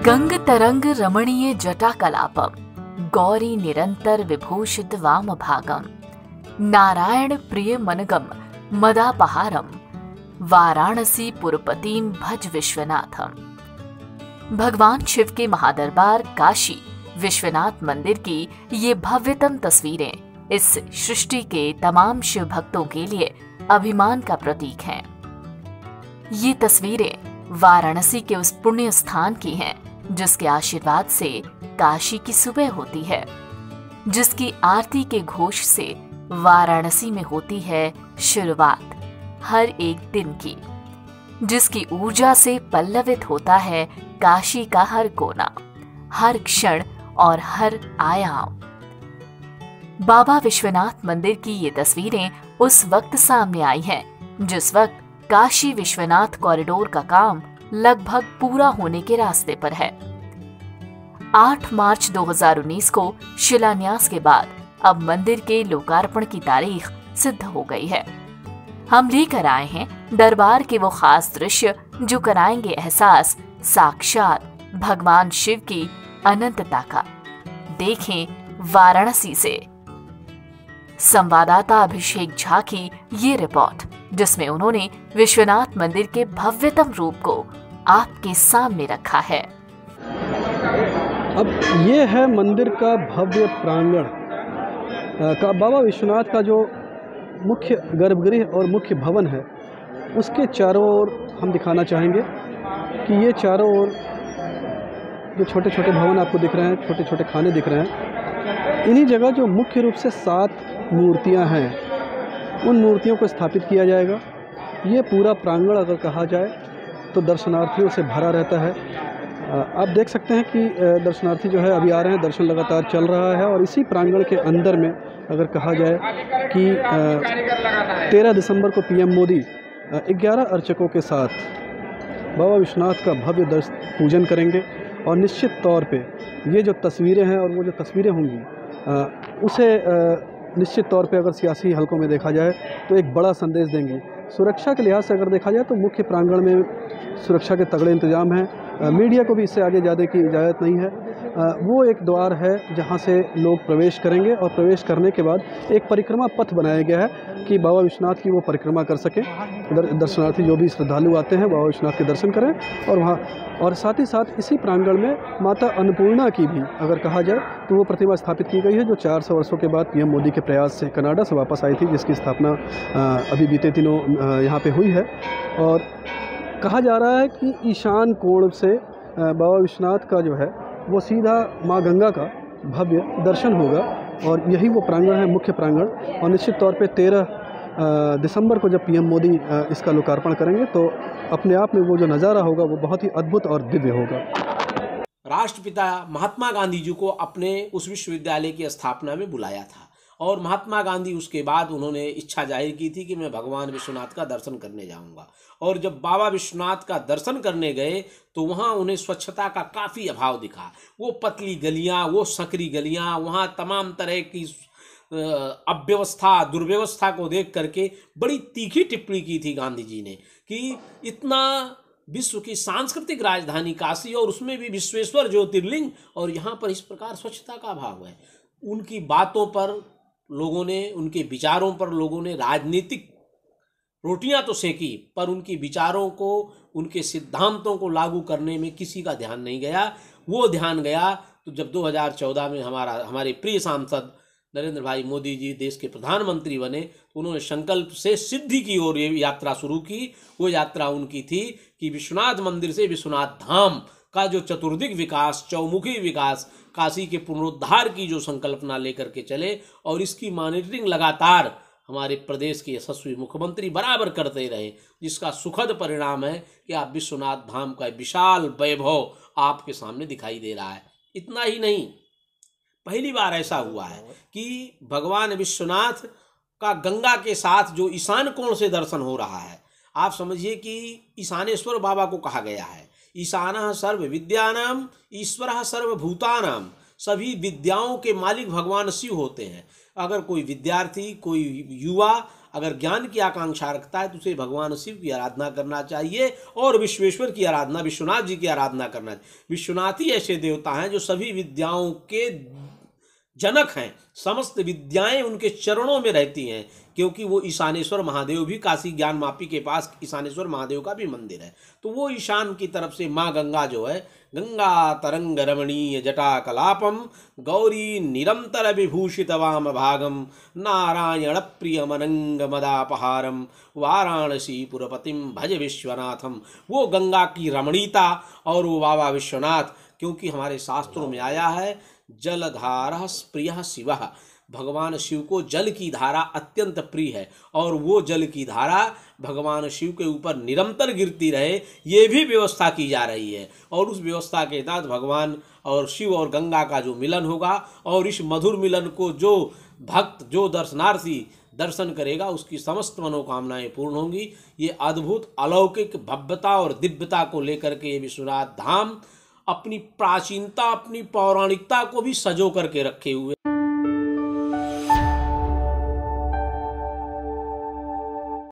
गंग तरंग रमणीय जटाकलापम गौरी निरंतर विभूषित वाम भागम नारायण प्रिय मनगम मदापहारम वाराणसी पुरपतिम भज विश्वनाथम। भगवान शिव के महादरबार काशी विश्वनाथ मंदिर की ये भव्यतम तस्वीरें इस सृष्टि के तमाम शिव भक्तों के लिए अभिमान का प्रतीक हैं। ये तस्वीरें वाराणसी के उस पुण्य स्थान की हैं जिसके आशीर्वाद से काशी की सुबह होती है, जिसकी आरती के घोष से वाराणसी में होती है शुरुआत हर एक दिन की, जिसकी ऊर्जा से पल्लवित होता है काशी का हर कोना, हर क्षण और हर आयाम। बाबा विश्वनाथ मंदिर की ये तस्वीरें उस वक्त सामने आई हैं जिस वक्त काशी विश्वनाथ कॉरिडोर का काम लगभग पूरा होने के रास्ते पर है। 8 मार्च 2019 को शिलान्यास के बाद अब मंदिर के लोकार्पण की तारीख सिद्ध हो गई है। हम लेकर आए हैं दरबार के वो खास दृश्य जो कराएंगे एहसास साक्षात भगवान शिव की अनंतता का। देखें वाराणसी से संवाददाता अभिषेक झा की ये रिपोर्ट, जिसमें उन्होंने विश्वनाथ मंदिर के भव्यतम रूप को आपके सामने रखा है। अब ये है मंदिर का भव्य प्रांगण का बाबा विश्वनाथ का जो मुख्य गर्भगृह और मुख्य भवन है, उसके चारों ओर हम दिखाना चाहेंगे कि ये चारों ओर जो छोटे छोटे भवन आपको दिख रहे हैं, छोटे छोटे खाने दिख रहे हैं, इन्हीं जगह जो मुख्य रूप से 7 मूर्तियां हैं, उन मूर्तियों को स्थापित किया जाएगा। ये पूरा प्रांगण अगर कहा जाए तो दर्शनार्थियों से भरा रहता है। आप देख सकते हैं कि दर्शनार्थी जो है अभी आ रहे हैं, दर्शन लगातार चल रहा है। और इसी प्रांगण के अंदर में अगर कहा जाए कि 13 दिसंबर को पीएम मोदी 11 अर्चकों के साथ बाबा विश्वनाथ का भव्य पूजन करेंगे और निश्चित तौर पे ये जो तस्वीरें हैं और वो जो तस्वीरें होंगी उसे निश्चित तौर पे अगर सियासी हलकों में देखा जाए तो एक बड़ा संदेश देंगी। सुरक्षा के लिहाज से अगर देखा जाए तो मुख्य प्रांगण में सुरक्षा के तगड़े इंतजाम हैं। मीडिया को भी इससे आगे जाने की इजाज़त नहीं है। वो एक द्वार है जहाँ से लोग प्रवेश करेंगे और प्रवेश करने के बाद एक परिक्रमा पथ बनाया गया है कि बाबा विश्वनाथ की वो परिक्रमा कर सकें। दर्शनार्थी जो भी श्रद्धालु आते हैं बाबा विश्वनाथ के दर्शन करें और वहाँ, और साथ ही साथ इसी प्रांगण में माता अन्नपूर्णा की भी अगर कहा जाए तो वो प्रतिमा स्थापित की गई है, जो 400 वर्षों के बाद पीएम मोदी के प्रयास से कनाडा से वापस आई थी, जिसकी स्थापना अभी बीते दिनों यहाँ पे हुई है। और कहा जा रहा है कि ईशान कोण से बाबा विश्वनाथ का जो है वो सीधा माँ गंगा का भव्य दर्शन होगा और यही वो प्रांगण है, मुख्य प्रांगण। और निश्चित तौर पे 13 दिसंबर को जब पीएम मोदी इसका लोकार्पण करेंगे तो अपने आप में वो जो नज़ारा होगा वो बहुत ही अद्भुत और दिव्य होगा। राष्ट्रपिता महात्मा गांधी जी को अपने उस विश्वविद्यालय की स्थापना में बुलाया था और महात्मा गांधी उसके बाद उन्होंने इच्छा जाहिर की थी कि मैं भगवान विश्वनाथ का दर्शन करने जाऊंगा। और जब बाबा विश्वनाथ का दर्शन करने गए तो वहाँ उन्हें स्वच्छता का काफ़ी अभाव दिखा। वो पतली गलियाँ, वो संकरी गलियाँ, वहाँ तमाम तरह की अव्यवस्था, दुर्व्यवस्था को देख करके बड़ी तीखी टिप्पणी की थी गांधी जी ने कि इतना विश्व की सांस्कृतिक राजधानी काशी और उसमें भी विश्वेश्वर ज्योतिर्लिंग और यहाँ पर इस प्रकार स्वच्छता का अभाव है। उनकी बातों पर लोगों ने, उनके विचारों पर लोगों ने राजनीतिक रोटियां तो सेकी, पर उनके विचारों को, उनके सिद्धांतों को लागू करने में किसी का ध्यान नहीं गया। वो ध्यान गया तो जब 2014 में हमारे प्रिय सांसद नरेंद्र भाई मोदी जी देश के प्रधानमंत्री बने तो उन्होंने संकल्प से सिद्धि की ओर ये यात्रा शुरू की। वो यात्रा उनकी थी कि विश्वनाथ मंदिर से विश्वनाथ धाम का जो चतुर्दिक विकास, चौमुखी विकास, काशी के पुनरुद्धार की जो संकल्पना लेकर के चले और इसकी मॉनिटरिंग लगातार हमारे प्रदेश के यशस्वी मुख्यमंत्री बराबर करते रहे, जिसका सुखद परिणाम है कि आप विश्वनाथ धाम का विशाल वैभव आपके सामने दिखाई दे रहा है। इतना ही नहीं, पहली बार ऐसा हुआ है कि भगवान विश्वनाथ का गंगा के साथ जो ईशान कोण से दर्शन हो रहा है। आप समझिए कि ईशानेश्वर बाबा को कहा गया है ईशानः सर्व विद्यानाम ईश्वरः सर्वभूतानाम। सभी विद्याओं के मालिक भगवान शिव होते हैं। अगर कोई विद्यार्थी, कोई युवा अगर ज्ञान की आकांक्षा रखता है तो उसे भगवान शिव की आराधना करना चाहिए और विश्वेश्वर की आराधना, विश्वनाथ जी की आराधना करना चाहिए। विश्वनाथ ही ऐसे देवता हैं जो सभी विद्याओं के जनक हैं, समस्त विद्याएं उनके चरणों में रहती हैं, क्योंकि वो ईशानेश्वर महादेव भी, काशी ज्ञान मापी के पास ईशानेश्वर महादेव का भी मंदिर है। तो वो ईशान की तरफ से माँ गंगा जो है, गंगा तरंग रमणीय जटा कलापम गौरी निरंतर विभूषित वाम भागम नारायण प्रिय मनंग मदापहारम वाराणसी पुरपतिम भज विश्वनाथम। वो गंगा की रमणीयता और वो बाबा विश्वनाथ, क्योंकि हमारे शास्त्रों में आया है जलधारा प्रिय शिव, भगवान शिव को जल की धारा अत्यंत प्रिय है और वो जल की धारा भगवान शिव के ऊपर निरंतर गिरती रहे, ये भी व्यवस्था की जा रही है। और उस व्यवस्था के तहत भगवान और शिव और गंगा का जो मिलन होगा और इस मधुर मिलन को जो भक्त, जो दर्शनार्थी दर्शन करेगा, उसकी समस्त मनोकामनाएं पूर्ण होंगी। ये अद्भुत अलौकिक भव्यता और दिव्यता को लेकर के ये विश्वनाथ धाम अपनी प्राचीनता, अपनी पौराणिकता को भी सजो करके रखे हुए